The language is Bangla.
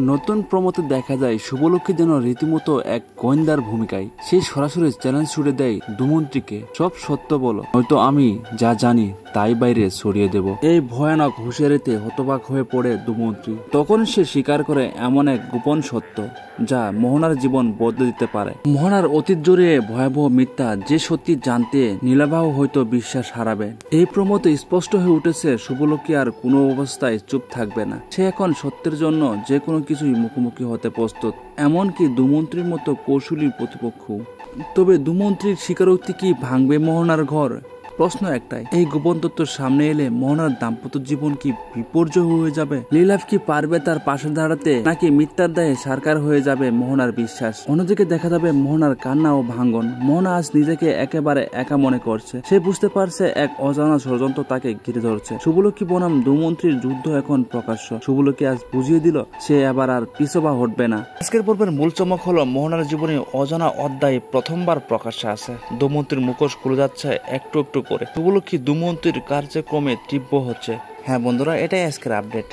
নতুন প্রমোতে দেখা যায় শুভলক্ষ্মী যেন রীতিমতো এক গোয়েন্দার ভূমিকায়। সে সরাসরি চ্যালেঞ্জ ছুড়ে দেয় দুমন্ত্রীকে, সব সত্য বলো, নয়তো আমি যা জানি তাই বাইরে ছড়িয়ে দেব। এই ভয়ানক হুঁশিয়ারিতে হতবাক হয়ে পড়ে দুমন্ত্রী। তখন সে স্বীকার করে এমন এক গোপন সত্য যা মোহনার জীবন বদলে দিতে পারে। মোহনার অতীত জড়িয়ে ভয়াবহ মিথ্যা যে সত্যি জানতে নীলাবাও হয়তো বিশ্বাস হারাবে। এই প্রমোতে স্পষ্ট হয়ে উঠেছে শুভলক্ষ্মী আর কোনো অবস্থায় চুপ থাকবে না। সে এখন সত্যের জন্য যে কোনো কিছুই মুখোমুখি হতে প্রস্তুত, এমনকি দুমন্ত্রীর মতো কৌশলী প্রতিপক্ষ। তবে দুমন্ত্রীর স্বীকারোক্তি কি ভাঙবে মোহনার ঘর? প্রশ্ন একটাই, এই গোপন তথ্য সামনে এলে মোহনার দাম্পত্য জীবন কি বিপর্যয় হয়ে যাবে? লীলাভ কি পারবে তার পাশে দাঁড়াতে, নাকি মিথ্যার দায়ে সারকার হয়ে যাবে মোহনার বিশ্বাস? অন্যদিকে দেখা যাবে মোহনার কান্না ও ভাঙ্গন। মোহনা আজ নিজেকে একেবারে একা মনে করছে। সে বুঝতে পারছে এক অজানা ষড়যন্ত্র তাকে ঘিরে ধরছে। শুভলক্ষ্মী বনাম দুমন্ত্রীর যুদ্ধ এখন প্রকাশ্য। শুভলক্ষ্মী আজ বুঝিয়ে দিল সে এবার আর পিছপা হটবে না। আজকের পর্বের মূল চমক হলো মোহনার জীবনে অজানা অধ্যায় প্রথমবার প্রকাশ্যে আসে। দুমন্ত্রীর মুখোশ খুলে যাচ্ছে একটু একটু করে। শুভলক্ষ্মী দুমন্ত্রীর কার্যক্রমে তীব্র হচ্ছে। হ্যাঁ বন্ধুরা, এটাই আজকের আপডেট।